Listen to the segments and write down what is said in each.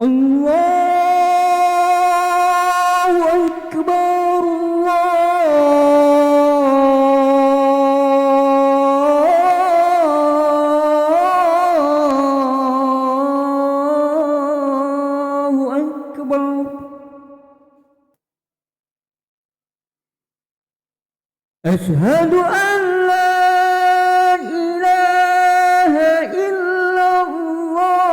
الله أكبر الله أكبر. أشهد أن لا إله إلا الله.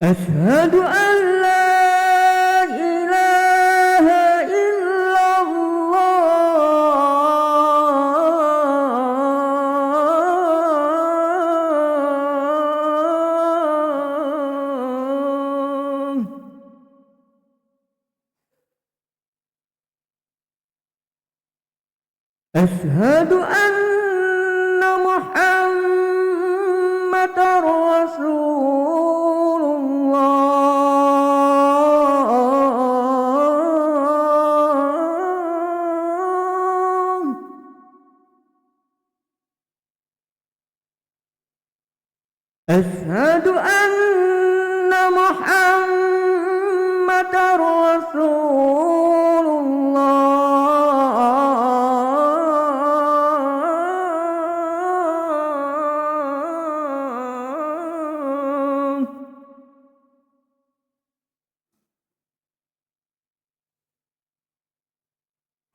أشهد أن لا إله إلا الله. أشهد أن محمدًا رسول الله. أشهد أن محمدًا رسول الله.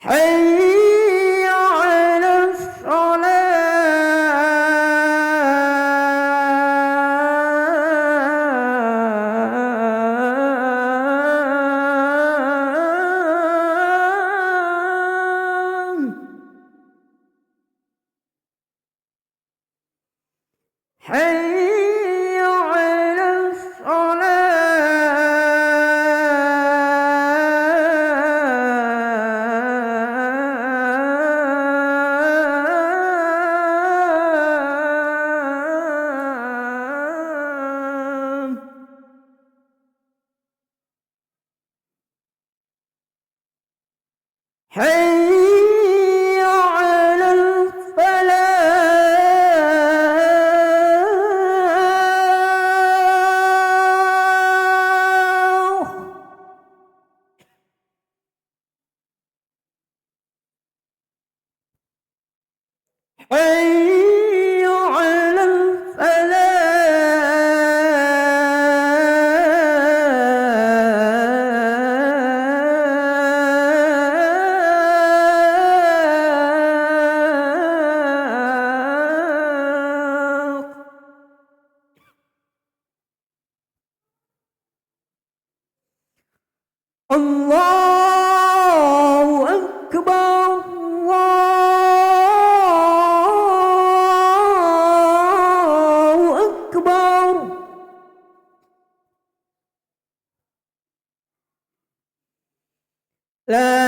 حي على الصلاة. حي على الصلاة. حي على الفلاح. حي على الفلاح. الله أكبر الله أكبر. لا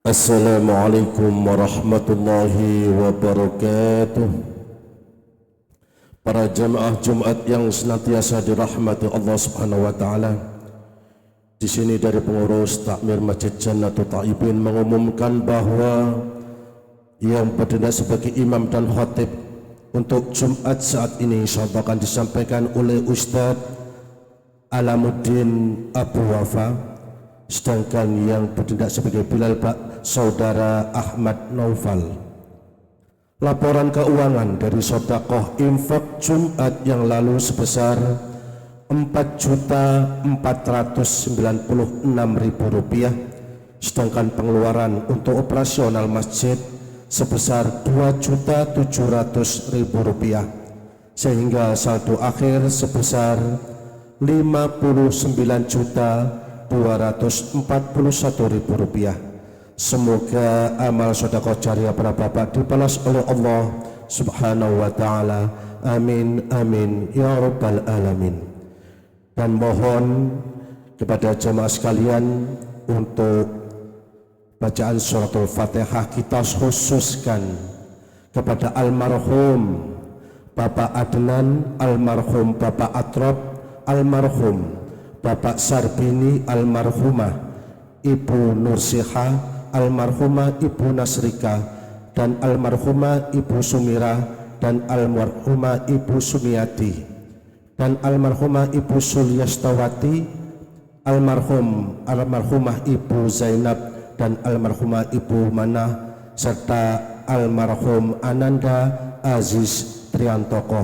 Assalamualaikum warahmatullahi wabarakatuh. Para jamaah Jumat yang senantiasa dirahmati Allah Subhanahu wa taala. Di sini dari pengurus Takmir Masjid Jannatul Thaibin mengumumkan bahwa yang bertindak sebagai imam dan khatib untuk Jumat saat ini insyaallah akan disampaikan oleh Ustaz Alamuddin Abu Wafa, sedangkan yang bertindak sebagai Bilal Pak Saudara Ahmad Naufal. Laporan keuangan dari sedekah infak Jumat yang lalu sebesar Rp4.496.000, sedangkan pengeluaran untuk operasional masjid sebesar Rp2.700.000, sehingga saldo akhir sebesar Rp59.241.000. Semoga amal sedekah jariah para bapak dibalas oleh Allah Subhanahu wa taala. Amin amin ya rabbal alamin. Dan mohon kepada jemaah sekalian untuk bacaan suratul Fatihah kita khususkan kepada almarhum Bapak Adnan, almarhum Bapak Atrob, almarhum Bapak Sarbini, almarhumah Ibu Nursiha, almarhumah Ibu Nasrika, dan almarhumah Ibu Sumira, dan almarhumah Ibu Sumiati, dan almarhumah Ibu Sulyastawati, almarhumah Ibu Zainab, dan almarhumah Ibu Manah, serta almarhum Ananda Aziz Triantoko.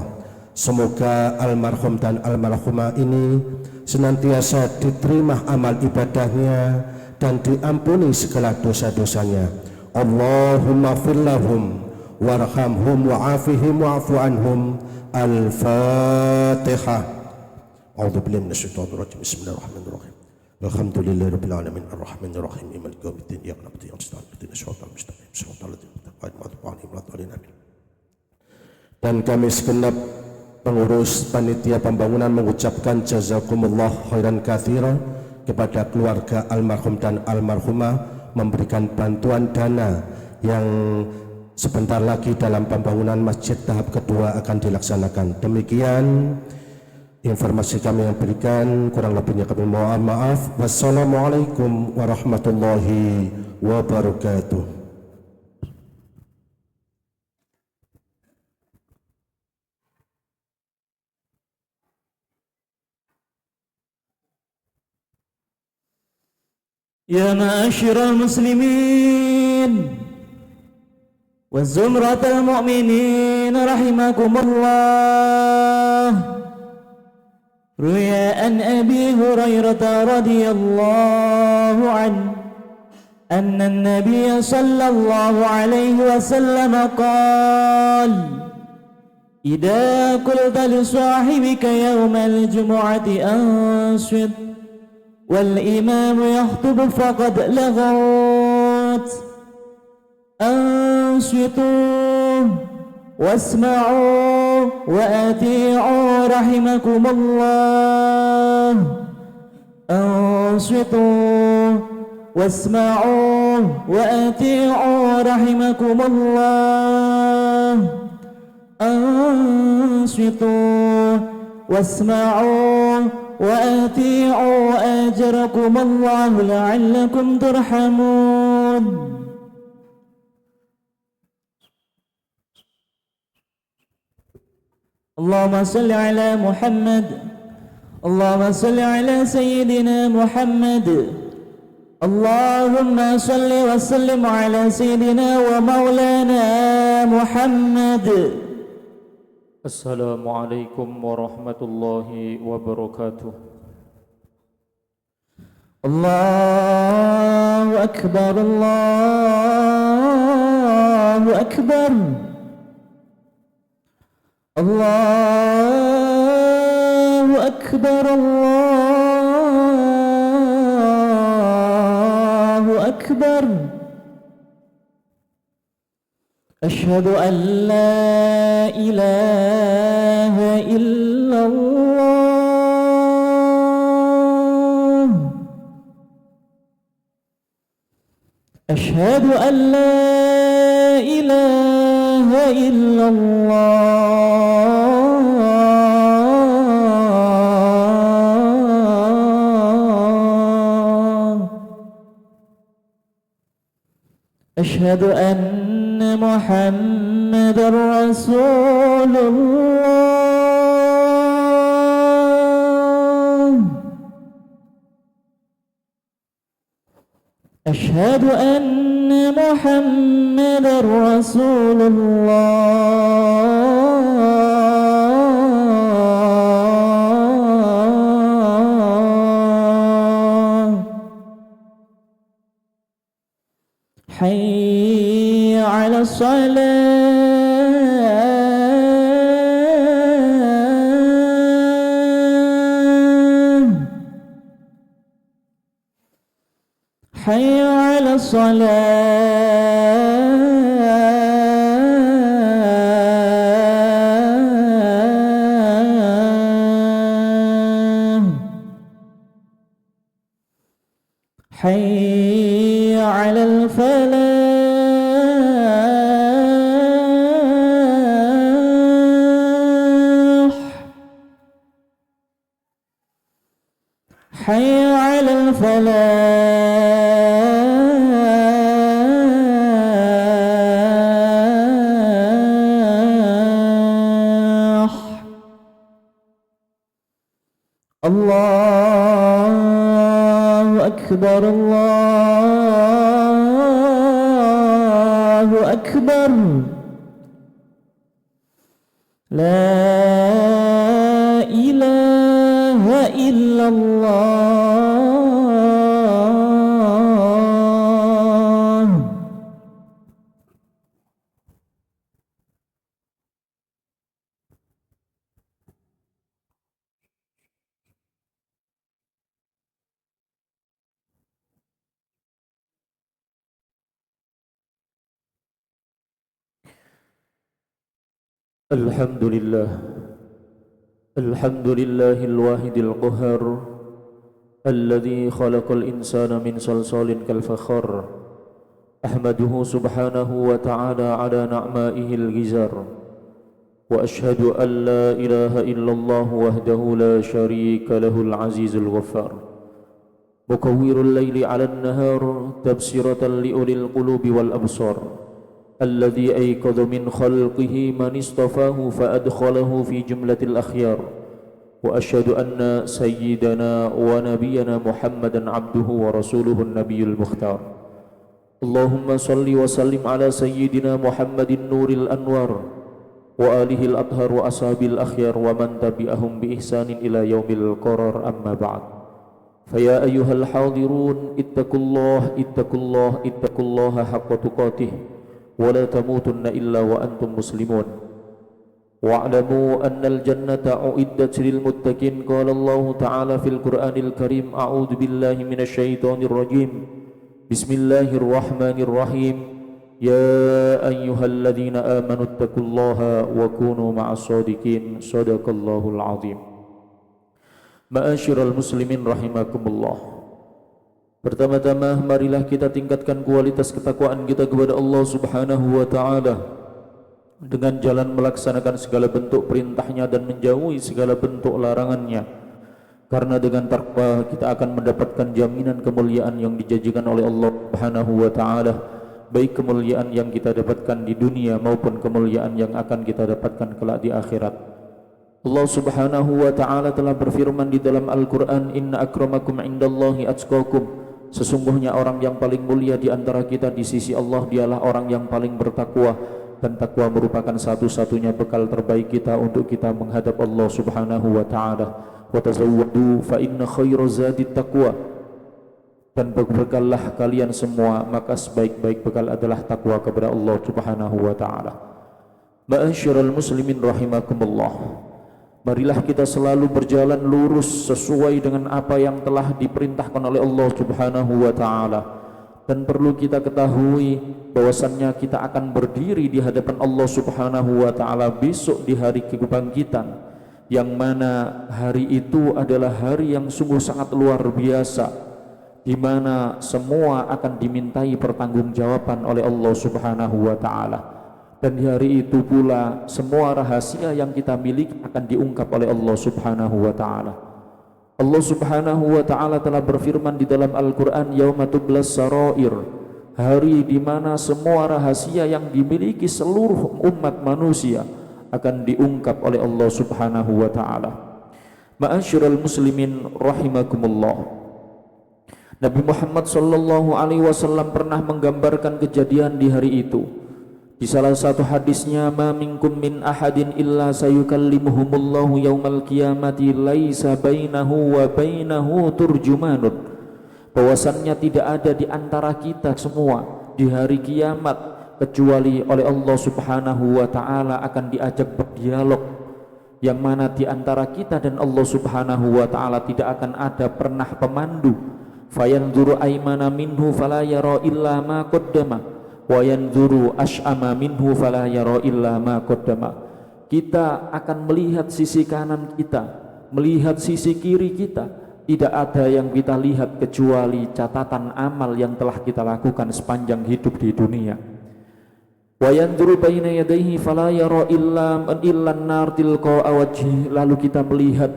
Semoga almarhum dan almarhumah ini senantiasa diterima amal ibadahnya dan diampuni segala dosa-dosanya. Allahumma firlahum warhamhum wa'afihim wa'afu anhum. Al-Fatihah. A'udzu billahi minasyaitonir rajim. Bismillahirrahmanirrahim. Alhamdulillahirabbil alamin arrahmanir rahim maliki yaumiddin iyyaka na'budu wa iyyaka nasta'in ihdinas siratal mustaqim siratal ladzina an'amta 'alaihim. Dan kami segenap pengurus panitia pembangunan mengucapkan jazakumullah khairan katsira kepada keluarga almarhum dan almarhumah, memberikan bantuan dana yang sebentar lagi dalam pembangunan masjid tahap kedua akan dilaksanakan. Demikian informasi kami yang berikan, kurang lebihnya kami mohon maaf. Wassalamualaikum warahmatullahi wabarakatuh. Ya ma'asyiral muslimin وزمرة المؤمنين رحمكم الله. روي عن أبي هريرة رضي الله عنه أن النبي صلى الله عليه وسلم قال: إذا قلت لصاحبك يوم الجمعة أنصت والإمام يخطب فقد لغوت. أنصتوا واسمعوا وأطيعوا رحمكم الله. أنصتوا واسمعوا وأطيعوا رحمكم الله. أنصتوا واسمعوا وأطيعوا أجركم الله لعلكم ترحمون. اللهم صل على محمد. اللهم صل على سيدنا محمد. اللهم صل وسلم على سيدنا ومولانا محمد. السلام عليكم ورحمة الله وبركاته. الله أكبر الله أكبر. الله أكبر الله أكبر. أشهد أن لا إله إلا الله. أشهد أن لا إله إلا الله. أشهد أن محمدا رسول الله. أشهد أن محمدا رسول الله. حي على الصلاة. حي على الصلاة. حي على الفلاح. حي على الفلاح. الله أكبر الله أكبر. لا إله إلا الله. الحمد لله الحمد لله الواحد القهار الذي خلق الإنسان من صلصال كالفخار. أحمده سبحانه وتعالى على نعمائه الغزار، وأشهد أن لا إله إلا الله وحده لا شريك له العزيز الغفار، مكور الليل على النهار تبصرة لأولي القلوب والأبصار، الذي أيقظ من خلقه من اصطفاه فأدخله في جملة الأخيار. وأشهد أن سيدنا ونبينا محمدا عبده ورسوله النبي المختار. اللهم صل وسلم على سيدنا محمد النور الأنوار وآله الأطهار وأصحابه الأخيار ومن تبعهم بإحسان إلى يوم القرار. أما بعد، فيا أيها الحاضرون اتقوا الله اتقوا الله اتقوا الله حق تقاته ولا تموتن إلا وأنتم مسلمون. واعلموا أن الجنة أعدت للمتقين. قال الله تعالى في القرآن الكريم: أعوذ بالله من الشيطان الرجيم، بسم الله الرحمن الرحيم. يا أيها الذين آمنوا اتقوا الله وكونوا مع الصادقين. صدق الله العظيم. Ma'asyiral muslimin rahimakumullah. Pertama-tama marilah kita tingkatkan kualitas ketakwaan kita kepada Allah Subhanahu wa taala dengan jalan melaksanakan segala bentuk perintahnya dan menjauhi segala bentuk larangannya. Karena dengan takwa kita akan mendapatkan jaminan kemuliaan yang dijanjikan oleh Allah Subhanahu wa taala, baik kemuliaan yang kita dapatkan di dunia maupun kemuliaan yang akan kita dapatkan kelak di akhirat. Allah Subhanahu wa taala telah berfirman di dalam Al-Qur'an, "Inna akramakum indallahi atqakum." Sesungguhnya orang yang paling mulia di antara kita di sisi Allah dialah orang yang paling bertakwa, dan takwa merupakan satu-satunya bekal terbaik kita untuk kita menghadap Allah Subhanahu wa taala. Wa tazawwadu fa inna khairaz zadit taqwa. Dan berbekallah kalian semua, maka sebaik-baik bekal adalah takwa kepada Allah Subhanahu wa taala. Ma'asyiral muslimin rahimakumullah. Marilah kita selalu berjalan lurus sesuai dengan apa yang telah diperintahkan oleh Allah Subhanahu wa taala. Dan perlu kita ketahui bahwasannya kita akan berdiri di hadapan Allah Subhanahu wa taala besok di hari kebangkitan, yang mana hari itu adalah hari yang sungguh sangat luar biasa, di mana semua akan dimintai pertanggungjawaban oleh Allah Subhanahu wa taala. Dan di hari itu pula semua rahasia yang kita miliki akan diungkap oleh Allah Subhanahu wa taala. Allah Subhanahu wa taala telah berfirman di dalam Al-Qur'an, yauma tublas sarair, hari di mana semua rahasia yang dimiliki seluruh umat manusia akan diungkap oleh Allah Subhanahu wa taala. Ma'asyiral muslimin rahimakumullah. Nabi Muhammad sallallahu alaihi wasallam pernah menggambarkan kejadian di hari itu. Di salah satu hadisnya, ma minkum min ahadin illa sayukallimuhumullahu yaumal qiyamati laisa bainahu wa bainahu turjumanun. Bahwasannya tidak ada di antara kita semua di hari kiamat kecuali oleh Allah Subhanahu wa taala akan diajak berdialog, yang mana di antara kita dan Allah Subhanahu wa taala tidak akan ada pernah pemandu. Fayanzuru aymana minhu fala yara illa ma qaddama wa yanzuru ash'ama minhu fala yara illa ma qaddama. Kita akan melihat sisi kanan kita, melihat sisi kiri kita, tidak ada yang kita lihat kecuali catatan amal yang telah kita lakukan sepanjang hidup di dunia. Wa yanzuru baina yadayhi fala yara illa an-nar tilqa wajhi. Lalu kita melihat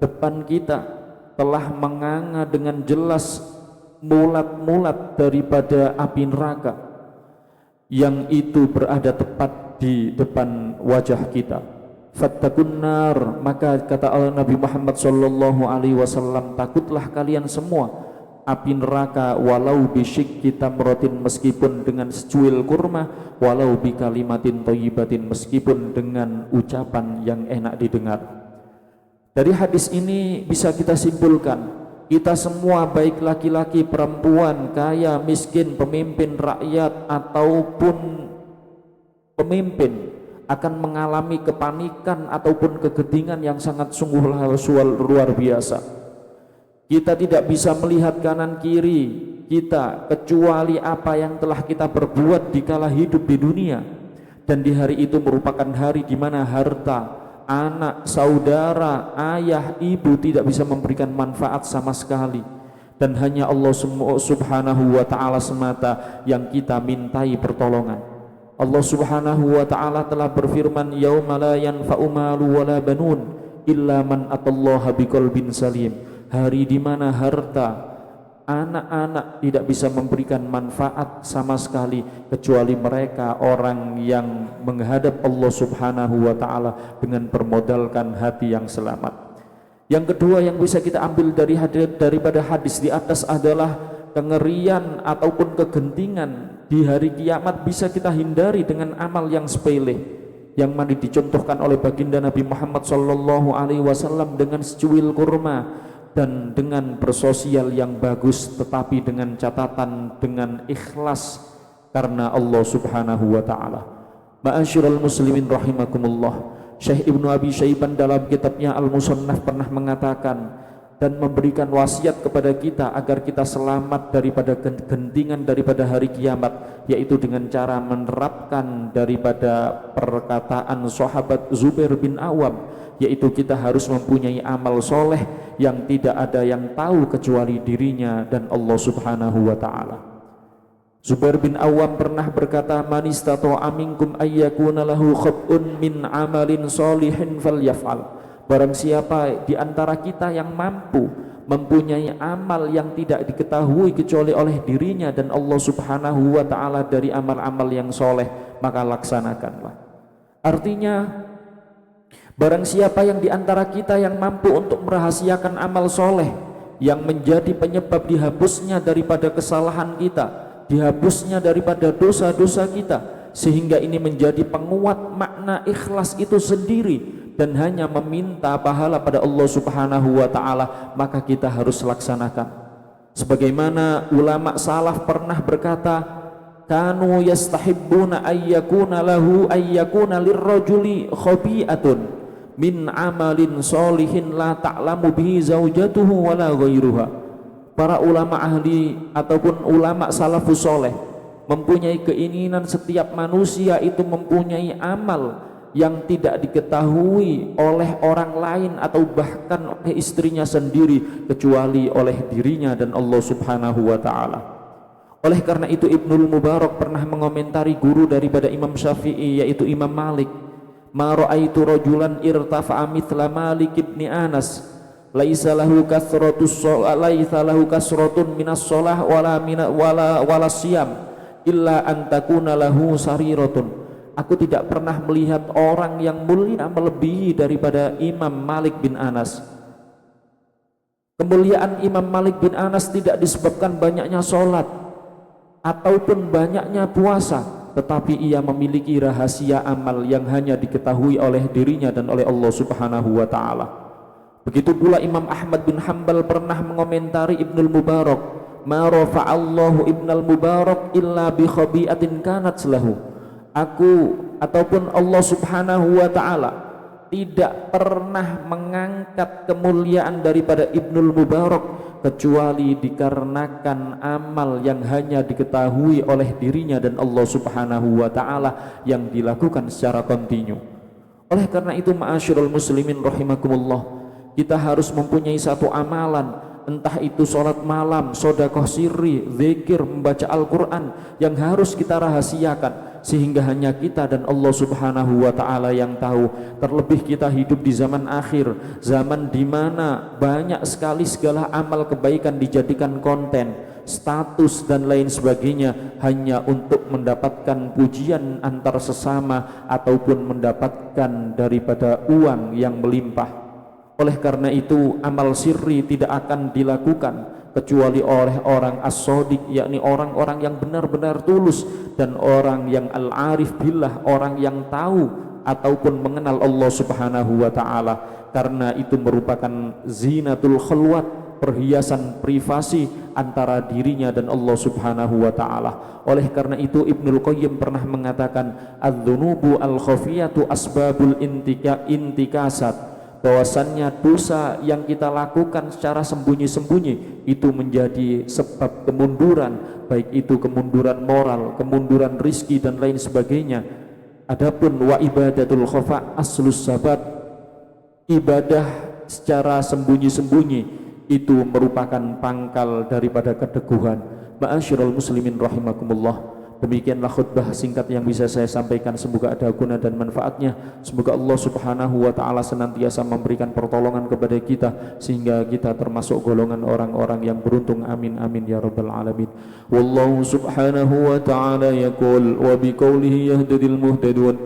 depan kita telah menganga dengan jelas mulat-mulat daripada api neraka yang itu berada tepat di depan wajah kita. Fattakun nar, maka kata Nabi Muhammad sallallahu alaihi wasallam, takutlah kalian semua api neraka walau bisyikki tamratin, meskipun dengan secuil kurma, walau bi kalimatin thayyibatin, meskipun dengan ucapan yang enak didengar. Dari hadis ini bisa kita simpulkan, kita semua baik laki-laki, perempuan, kaya, miskin, pemimpin, rakyat ataupun pemimpin akan mengalami kepanikan ataupun kegentingan yang sangat sungguh luar biasa. Kita tidak bisa melihat kanan kiri kita kecuali apa yang telah kita perbuat di kala hidup di dunia. Dan di hari itu merupakan hari di mana harta, anak, saudara, ayah, ibu tidak bisa memberikan manfaat sama sekali, dan hanya Allah Subhanahu wa ta'ala semata yang kita mintai pertolongan. Allah Subhanahu wa ta'ala telah berfirman, yauma la yanfa'u malu wala banun illa man atallaha biqalbin salim. Hari di mana harta, anak-anak tidak bisa memberikan manfaat sama sekali kecuali mereka orang yang menghadap Allah Subhanahu wa ta'ala dengan bermodalkan hati yang selamat. Yang kedua yang bisa kita ambil daripada hadis di atas adalah kengerian ataupun kegentingan di hari kiamat bisa kita hindari dengan amal yang sepele, yang mana dicontohkan oleh baginda Nabi Muhammad sallallahu alaihi wasallam dengan secuil kurma dan dengan bersosial yang bagus, tetapi dengan catatan dengan ikhlas karena Allah Subhanahu wa ta'ala. Ma'asyiral muslimin rahimakumullah. Syekh Ibnu Abi Syaiban dalam kitabnya Al-Musannaf pernah mengatakan dan memberikan wasiat kepada kita agar kita selamat daripada kegentingan daripada hari kiamat, yaitu dengan cara menerapkan daripada perkataan sahabat Zubair bin Awam, yaitu kita harus mempunyai amal soleh yang tidak ada yang tahu kecuali dirinya dan Allah Subhanahu wa ta'ala. Zubair bin Awam pernah berkata, man istata'a minkum ayyakuna lahu khab'un min amalin solihin falyaf'al. Barang siapa di antara kita yang mampu mempunyai amal yang tidak diketahui kecuali oleh dirinya dan Allah Subhanahu wa ta'ala dari amal-amal yang soleh, maka laksanakanlah. Artinya, barang siapa yang di antara kita yang mampu untuk merahasiakan amal soleh yang menjadi penyebab dihapusnya daripada kesalahan kita, dihapusnya daripada dosa-dosa kita, sehingga ini menjadi penguat makna ikhlas itu sendiri dan hanya meminta pahala pada Allah Subhanahu wa ta'ala, maka kita harus laksanakan. Sebagaimana ulama salaf pernah berkata, kanu yastahibbuna ayyakuna lahu ayyakuna lirrajuli khabi'atun min amalin solihin la ta'lamu bihi zaujatuhu wala ghairuha. Para ulama ahli ataupun ulama salafus soleh mempunyai keinginan setiap manusia itu mempunyai amal yang tidak diketahui oleh orang lain atau bahkan oleh istrinya sendiri kecuali oleh dirinya dan Allah Subhanahu wa taala. Oleh karena itu Ibnul Mubarak pernah mengomentari guru daripada Imam Syafi'i yaitu Imam Malik, "Ma ra'aitu rajulan irtafa'a mithla Malik ibn Anas, laisa lahu kasratun minas shalah wala siyam illa an takuna lahu sariratun." Aku tidak pernah melihat orang yang mulia melebihi daripada Imam Malik bin Anas. Kemuliaan Imam Malik bin Anas tidak disebabkan banyaknya sholat ataupun banyaknya puasa, tetapi ia memiliki rahasia amal yang hanya diketahui oleh dirinya dan oleh Allah Subhanahu wa taala. Begitu pula Imam Ahmad bin Hanbal pernah mengomentari Ibnul Mubarak, "Ma rafa'allahu Ibnul Mubarak illa bi khabi'atin kanat lahu." Aku ataupun Allah Subhanahu wa taala tidak pernah mengangkat kemuliaan daripada Ibnul Mubarak kecuali dikarenakan amal yang hanya diketahui oleh dirinya dan Allah Subhanahu wa taala yang dilakukan secara kontinu. Oleh karena itu ma'asyiral muslimin rahimakumullah, kita harus mempunyai satu amalan, entah itu sholat malam, sedekah sirri, zikir, membaca Al-Quran yang harus kita rahasiakan sehingga hanya kita dan Allah Subhanahu wa taala yang tahu. Terlebih kita hidup di zaman akhir, zaman di mana banyak sekali segala amal kebaikan dijadikan konten, status dan lain sebagainya hanya untuk mendapatkan pujian antar sesama ataupun mendapatkan daripada uang yang melimpah. Oleh karena itu amal sirri tidak akan dilakukan kecuali oleh orang as-shadiq, yakni orang-orang yang benar-benar tulus dan orang yang al-arif billah, orang yang tahu ataupun mengenal Allah Subhanahu wa taala, karena itu merupakan zinatul khalwat, perhiasan privasi antara dirinya dan Allah Subhanahu wa taala. Oleh karena itu Ibnul Qayyim pernah mengatakan, "Adz-dzunubu al-khafiyatu asbabul intikasat." Bahwasannya dosa yang kita lakukan secara sembunyi-sembunyi itu menjadi sebab kemunduran, baik itu kemunduran moral, kemunduran rizki dan lain sebagainya. Adapun wa ibadatul khafa aslus sabat, ibadah secara sembunyi-sembunyi itu merupakan pangkal daripada keteguhan. Ma'asyiral muslimin rahimakumullah, demikianlah khutbah singkat yang bisa saya sampaikan. Semoga ada guna dan manfaatnya. Semoga Allah Subhanahu wa taala senantiasa memberikan pertolongan kepada kita sehingga kita termasuk golongan orang-orang yang beruntung. Amin amin ya rabbal alamin. Wallahu subhanahu wa ta'ala yaqul wa biqaulihi yahdil muhtadun.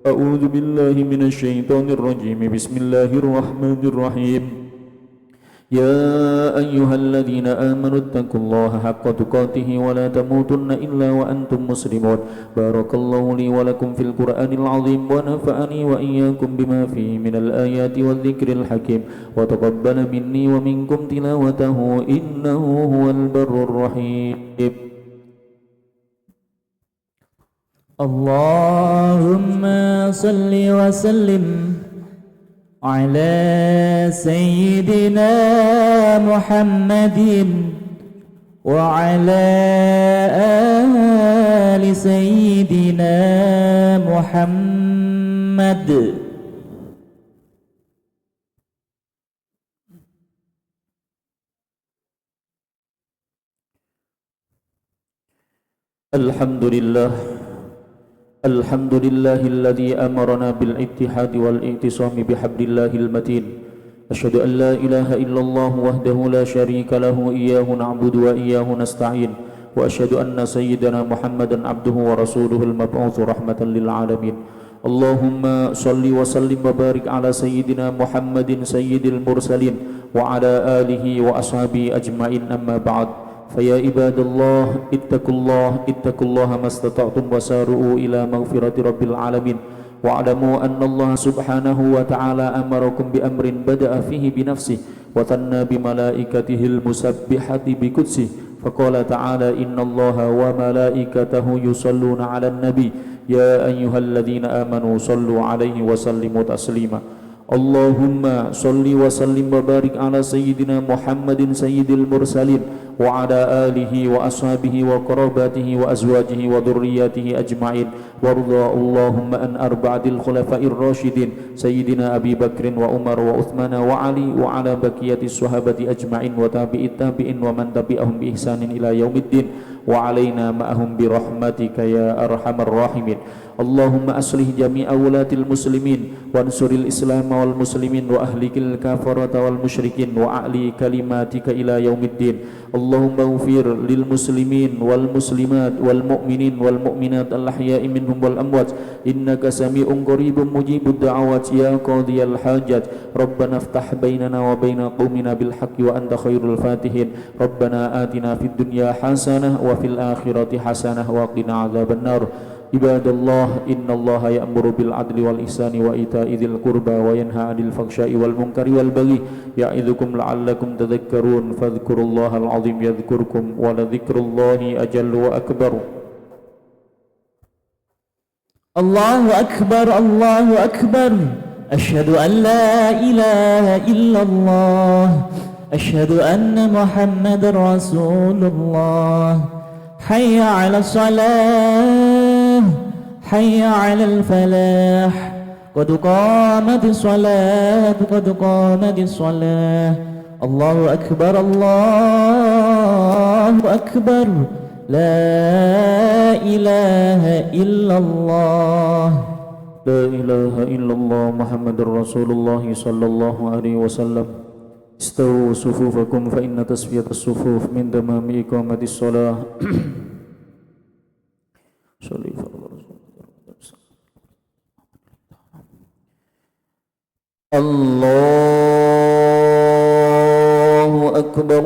A'udzu billahi minasyaitonir rajim. Bismillahirrahmanirrahim. يا أيها الذين آمنوا اتقوا الله حق تقاته ولا تموتن إلا وأنتم مسلمون. بارك الله لي ولكم في القرآن العظيم ونفعني وإياكم بما فيه من الآيات والذكر الحكيم وتقبل مني ومنكم تلاوته إنه هو البر الرحيم. اللهم صل وسلم على سيدنا محمد وعلى آل سيدنا محمد. الحمد لله الذي أمرنا بالاتحاد والاعتصام بحبل الله المتين. أشهد أن لا إله إلا الله وحده لا شريك له إياه نعبد وإياه نستعين وأشهد أن سيدنا محمدا عبده ورسوله المبعوث رحمة للعالمين. اللهم صل وسلم وبارك على سيدنا محمد سيد المرسلين وعلى آله وأصحابه أجمعين. أما بعد، فيا عباد الله اتقوا الله ما استطعتم وسارعوا إلى مغفرة رب العالمين واعلموا أن الله سبحانه وتعالى أمركم بأمر بدأ فيه بنفسه وثنى بملائكته المسبحة بقدسه فقال تعالى إن الله وملائكته يصلون على النبي يا أيها الذين آمنوا صلوا عليه وسلموا تسليما. Allahumma salli wa sallim wa barik ala sayyidina Muhammadin sayyidil mursalin wa ala alihi wa ashabihi wa qarabatihi wa azwajihi wa dhurriyyatihi ajma'in warda Allahumma an arba'atil khulafa'ir rasyidin sayyidina Abi Bakrin wa Umar wa Uthman wa Ali wa ala baqiyatis sahabati ajma'in wa tabi'it tabi'in wa man tabi'ahum bi ihsanin ila yaumiddin wa alaina ma'ahum bi rahmatika ya arhamar rahimin. Allahumma aslih jami'a wulatil muslimin wansuril islam wal muslimin wa ahlikil kafarata wal musyrikin wa a'li kalimatika ila yaumiddin. Allahumma ghfir lil muslimin wal muslimat wal mu'minin wal mu'minat al ahya'i minhum wal amwat innaka sami'un qaribun mujibud da'awat ya qadiyal hajat. Rabbana iftah bainana wa baina qaumina bil haqqi wa anta khairul fatihin. Rabbana atina fid dunya hasanah wa fil akhirati hasanah wa qina adzaban nar. Ibadallah, innallaha ya'muru bil adli wal ihsani wa ita'i dzil qurba wa yanha 'anil fahsya'i wal munkari wal baghi ya'idzukum la'allakum tadhakkarun fadhkurullahal 'azim yadhkurkum wa la dzikrullahi ajallu wa akbar. Allahu akbar, Allahu akbar. Asyhadu an la ilaha illallah. Asyhadu anna Muhammadar Rasulullah. Hayya 'alas salah. حي على الفلاح قد قامت الصلاة قد قامت الصلاة الله أكبر الله أكبر لا إله إلا الله لا إله إلا الله محمد رسول الله صلى الله عليه وسلم. استووا صفوفكم فإن تسوية الصفوف من تمام إقامة الصلاة. Allahu Akbar.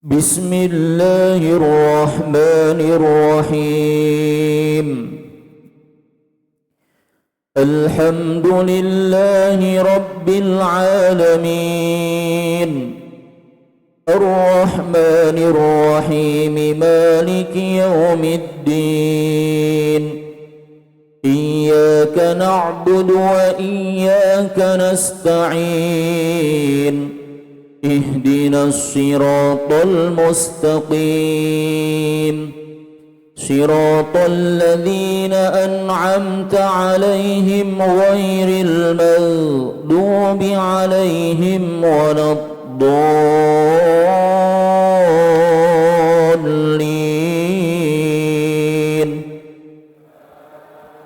Bismillahirrahmanirrahim. Alhamdulillahi rabbil alamin. Ar-Rahmanir Rahim Maliki yaumiddin. Iyyaka na'budu wa iyyaka nasta'in. Ihdinas siratal mustaqim. صراط الذين أنعمت عليهم غير المغضوب عليهم ولا الضالين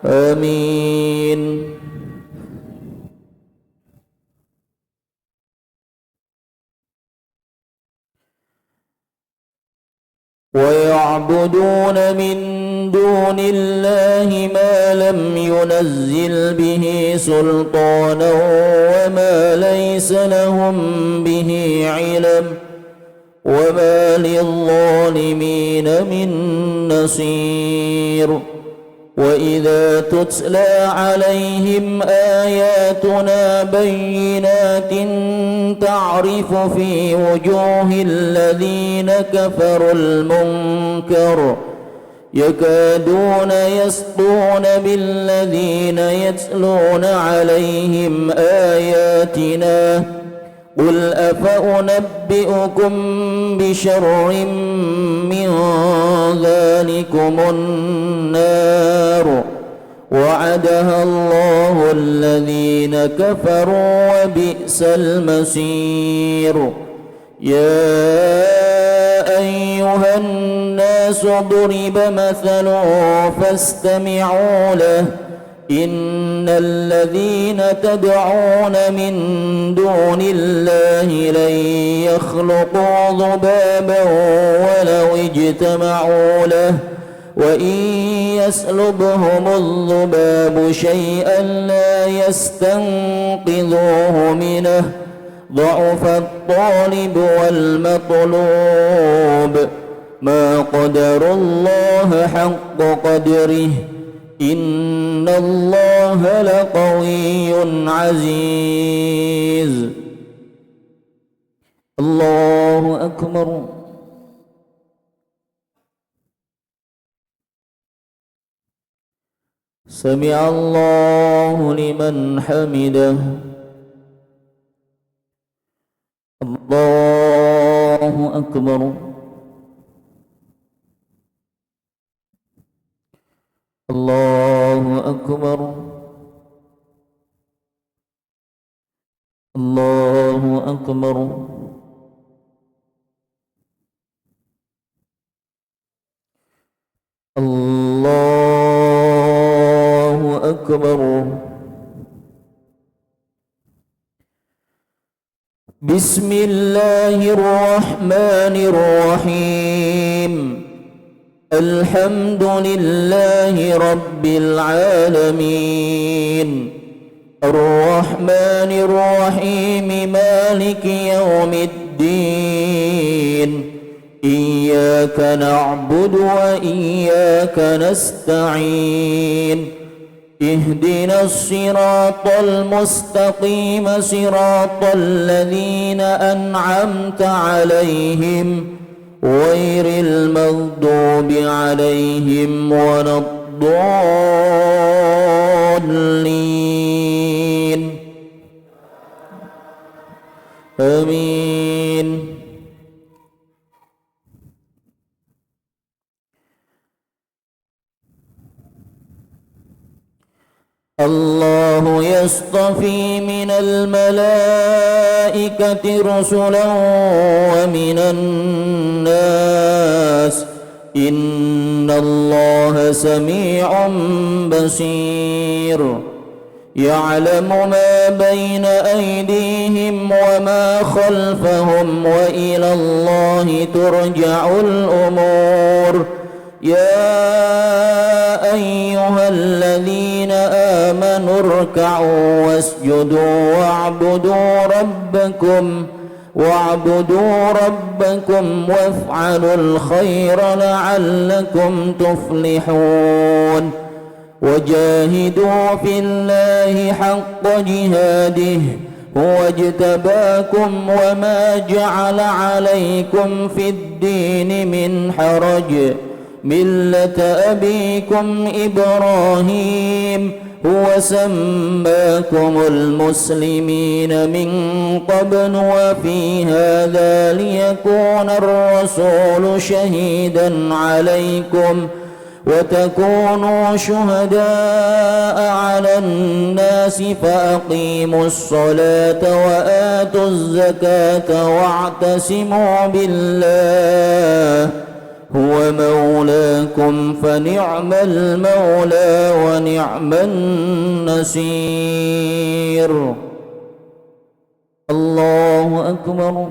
آمين. ويعبدون من دون الله ما لم ينزل به سلطانا وما ليس لهم به علم وما للظالمين من نصير. وإذا تتلى عليهم آياتنا بينات تعرف في وجوه الذين كفروا المنكر يكادون يسطون بالذين يتلون عليهم آياتنا. قل أفأنبئكم بشر من ذلكم النار وعدها الله الذين كفروا وبئس المصير. يا أيها الناس ضرب مثل فاستمعوا له. إن الذين تدعون من دون الله لن يخلقوا ذبابا ولو اجتمعوا له وإن يسلبهم الذباب شيئا لا يستنقذوه منه. ضعف الطالب والمطلوب. ما قدر الله حق قدره إن الله لقوي عزيز. الله أكبر. سمع الله لمن حمده. الله أكبر. الله أكبر. الله أكبر. الله أكبر. بسم الله الرحمن الرحيم. الحمد لله رب العالمين. الرحمن الرحيم مالك يوم الدين. إياك نعبد وإياك نستعين. اهدنا الصراط المستقيم صراط الذين أنعمت عليهم غير المغضوب عليهم ولا الضالين. آمين. الله يصطفي من الملائكة رسلا ومن الناس. إن الله سميع بصير. يعلم ما بين أيديهم وما خلفهم وإلى الله ترجع الأمور. يا أيها الذين آمنوا اركعوا واسجدوا واعبدوا ربكم وافعلوا الخير لعلكم تفلحون. وجاهدوا في الله حق جهاده هو اجتباكم وما جعل عليكم في الدين من حرج. ملة أبيكم إبراهيم هو سماكم المسلمين من قبل وفي هذا ليكون الرسول شهيدا عليكم وتكونوا شهداء على الناس. فأقيموا الصلاة وآتوا الزكاة واعتصموا بالله هو مولاكم فنعم المولى ونعم النصير. الله أكبر.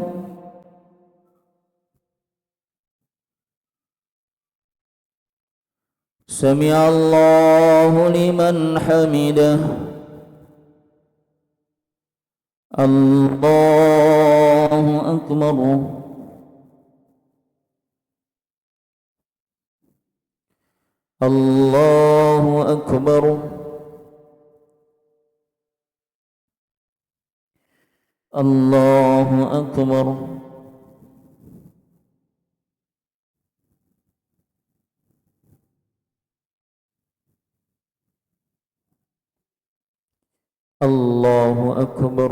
سمع الله لمن حمده. الله أكبر. الله أكبر. الله أكبر. الله أكبر.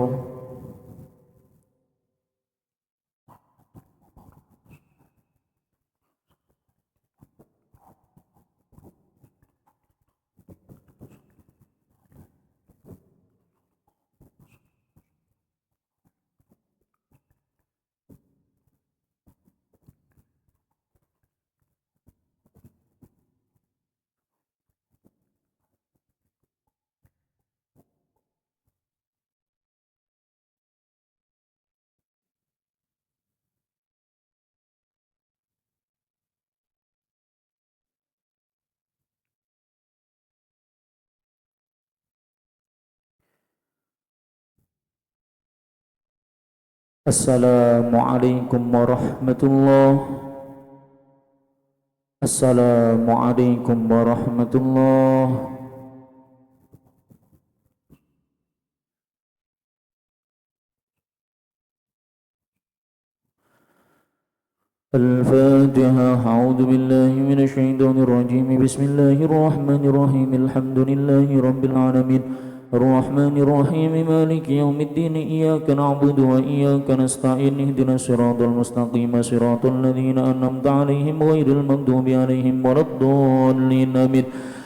Assalamualaikum warahmatullahi Assalamualaikum warahmatullahi. الفاتحة. أعوذ بالله من الشيطان الرجيم. بسم الله الرحمن الرحيم. الحمد لله رب العالمين الرحمن الرحيم مالك يوم الدين. إياك نعبد وإياك نستعين. اهدنا الصراط المستقيم صراط الذين أنعمت عليهم غير المغضوب عليهم ولا الضالين آمين.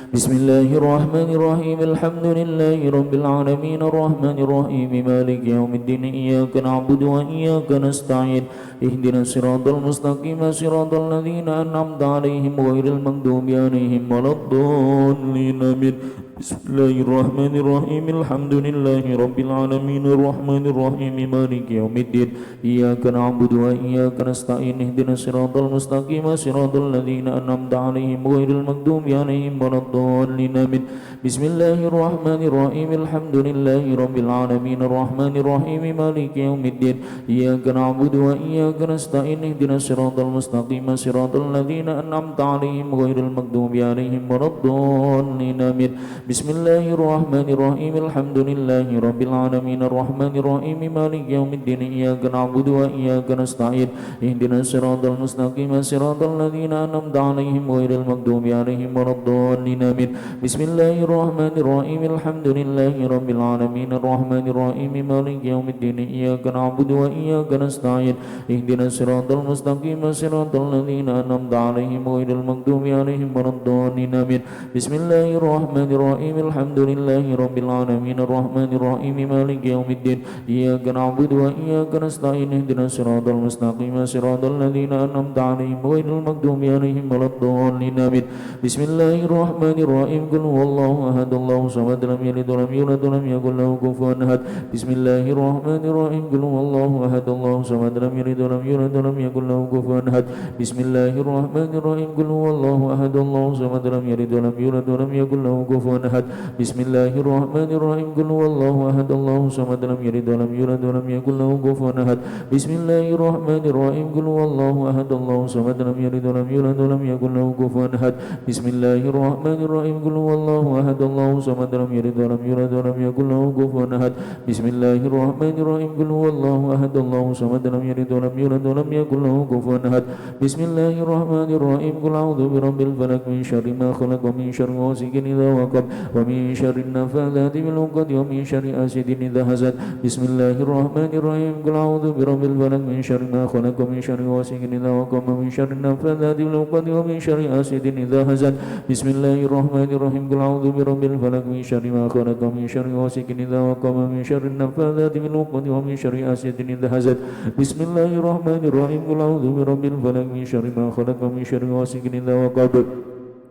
بسم الله الرحمن الرحيم. الحمد لله رب العالمين الرحمن الرحيم مالك يوم الدين. إياك نعبد وإياك نستعين. اهدنا الصراط المستقيم صراط الذين أنعمت عليهم غير المغضوب عليهم ولا الضالين آمين. بسم الله الرحمن الرحيم. الحمد لله رب العالمين الرحمن الرحيم مالك يوم الدين. إياك نعبد وإياك نستعين. اهدنا الصراط المستقيم صراط الذين أنعمت عليهم غير المغضوب عليهم ولا الضالين آمين. بسم الله الرحمن الرحيم. الحمد لله رب العالمين الرحمن الرحيم مالك يوم الدين. إياك نعبد وإياك نستعين. اهدنا الصراط المستقيم صراط الذين أنعمت عليهم غير المغضوب عليهم ولا الضالين آمين. بسم الله الرحمن الرحيم. الحمد لله رب العالمين الرحمن الرحيم مالك يوم الدين. إياك نعبد وإياك نستعين. اهدنا الصراط المستقيم صراط الذين أنعمت عليهم غير المغضوب عليهم ولا الضالين آمين. بسم الله الرحمن الرحيم. الحمد لله رب العالمين الرحمن الرحيم مالك يوم الدين. إياك نعبد وإياك نستعين. اهدنا الصراط المستقيم صراط الذين أنعمت عليهم غير المغضوب عليهم ولا الضالين آمين. بسم الله الرحمن الرحيم. الحمد لله رب العالمين الرحمن الرحيم مالك يوم الدين. إياك نعبد وإياك نستعين. اهدنا الصراط المستقيم صراط الذين أنعمت عليهم غير المغضوب عليهم ولا الضالين آمين. بسم الله الرحمن الرحيم. قل هو الله أحد الله الصمد لم يلد ولم يولد ولم يكن له كفوا أحد. بسم الله الرحمن الرحيم. قل هو الله أحد الله الصمد لم يلد ولم يولد ولم يكن له كفوا أحد. بسم الله الرحمن الرحيم. قل هو الله أحد الله الصمد لم يلد ولم يولد ولم يكن له كفوا أحد. بسم الله الرحمن الرحيم. قل هو الله أحد الله الصمد لم يلد ولم يولد ولم يكن له كفوا أحد. بسم الله الرحمن الرحيم. قل هو الله أحد الله الصمد لم يلد ولم يولد ولم يكن له كفوا أحد. بسم الله الرحمن الرحيم. قل هو الله أحد الله الصمد لم يلد ولم يولد ولم يكن له كفوا أحد. بسم الله الرحمن الرحيم. قل هو الله أحد الله الصمد لم يلد ولم يولد ولم يكن له كفوا أحد. بسم الله الرحمن الرحيم. قل أعوذ برب الفلق من شر ما خلق ومن شر غاسق إذا وقب ومن شر النفاثات في العقد ومن شر حاسد إذا حسد. بسم الله الرحمن الرحيم. قل أعوذ برب الفلق من شر ما خلق ومن شر غاسق إذا وقب ومن شر النفاثات في العقد ومن شر حاسد إذا حسد. بسم الله الرحمن الرحيم. قل أعوذ برب الفلق من شر ما خلق ومن شر غاسق إذا وقب ومن شر النفاثات في العقد ومن شر حاسد إذا حسد. بسم الله الرحمن الرحيم. قل أعوذ برب الفلق من شر ما خلق ومن شر غاسق إذا وقب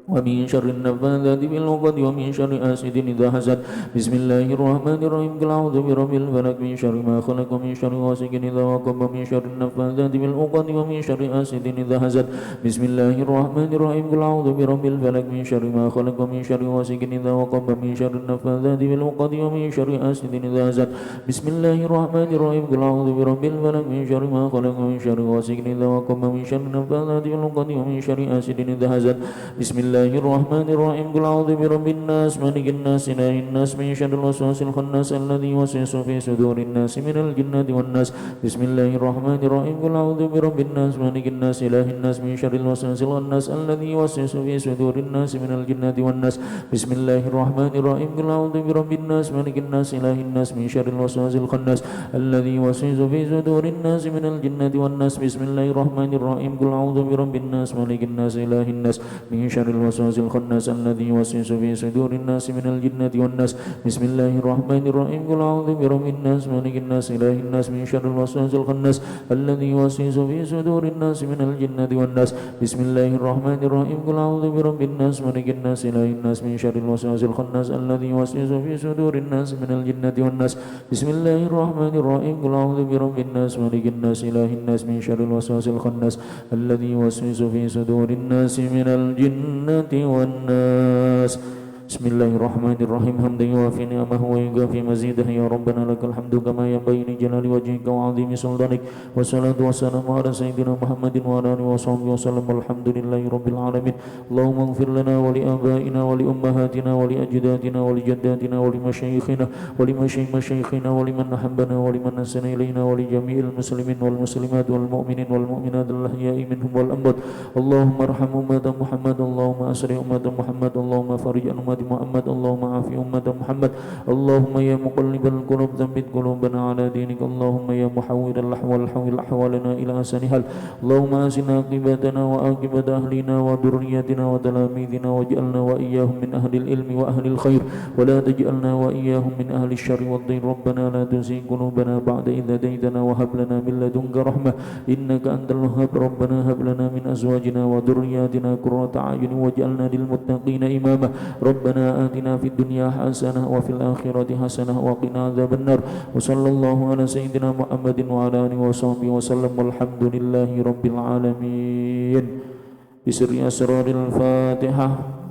ومن شر النفاثات في العقد ومن شر حاسد إذا حسد. بسم الله الرحمن الرحيم. قل أعوذ برب الفلق من شر ما خلق ومن شر غاسق إذا وقب ومن شر النفاثات في العقد ومن شر حاسد إذا حسد. بسم الله الرحمن الرحيم. قل أعوذ برب الفلق من شر ما خلق ومن شر غاسق إذا وقب ومن شر النفاثات في العقد ومن شر حاسد إذا حسد. بسم الله الرحمن الرحيم. قل أعوذ برب الفلق من شر ما خلق ومن شر غاسق إذا وقب ومن شر النفاثات في العقد ومن شر حاسد إذا حسد. بسم الله الرحمن الرحيم. قل أعوذ برب الناس ملك الناس إله الناس من شر الوسواس الخناس الذي يوسوس في صدور الناس من الجنة والناس. بسم الله الرحمن الرحيم. قل أعوذ برب الناس ملك الناس إله الناس من شر الوسواس الخناس الذي يوسوس في صدور الناس من الجنة والناس. بسم الله الرحمن الرحيم. قل أعوذ برب الناس ملك الناس إله الناس من شر الوسواس الخناس الذي يوسوس في صدور الناس من الجنة والناس. بسم الله الرحمن الرحيم. قل أعوذ برب الناس ملك الناس إله الناس من شر الوسواس الخناس الذي يوسوس في صدور الناس من الجنة والناس. بسم الله الرحمن الرحيم. قل أعوذ برب الناس ملك الناس إله الناس من شر الوسواس الخناس الذي يوسوس في صدور الناس من الجنة والناس. بسم الله الرحمن الرحيم. قل أعوذ برب الناس ملك الناس إله الناس من شر الوسواس الخناس الذي يوسوس في صدور الناس من الجنة والناس. بسم الله الرحمن الرحيم. قل أعوذ برب الناس ملك الناس إله الناس من شر الوسواس الخناس الذي يوسوس في صدور الناس من الجنة والناس. بسم Bismillahirrahmanirrahim. Hamdan yuwafi ni'amahu wa yukafi mazidah. Ya Rabbana lakal hamdu kama yanbaghi li jalali wajhika wa 'azimi sultanik. Wassalatu wassalamu ala sayyidina Muhammadin wa ala alihi wa sahbihi wasallam. Walhamdulillahi rabbil alamin. Allahumma ighfir lana wa li abaina wa li ummahatina wa li ajdadina wa li jaddatina wa li masyayikhina wa li masyayikhina wa liman ahabbana wa liman ahsana ilayna wa li jami'il muslimin wal muslimat wal mu'minin wal mu'minat al ahya'i minhum wal amwat. Allahumma arham ummata Muhammad. Allahumma asri ummata Muhammad. Allahumma farij an ummati Muhammad. Allahumma afi ummata Muhammad. Allahumma ya muqallibal qulub tsabbit qulubana ala dinik. Allahumma ya muhawwilal ahwal hawwil ahwalana ila ahsanihal. Allahumma asina aqibatana wa aqibata ahlina wa dhurriyyatina wa talamidina waj'alna wa iyyahum min ahlil ilmi wa ahlil khair wa la taj'alna wa iyyahum min ahli syarri wad dhair. Rabbana la tuzigh qulubana ba'da idh hadaytana wa hab lana min ladunka rahmah innaka antal wahhab. Rabbana hab lana min azwajina wa dhurriyyatina qurrata a'yun waj'alna lil muttaqina imama. Rabbana atina fid dunya hasanah wa fil akhirati hasanah wa qina adzabannar. Wa sallallahu ala sayyidina Muhammadin wa ala alihi wa sahbihi wa sallam. Walhamdulillahi rabbil alamin. Bisri asraril Fatihah.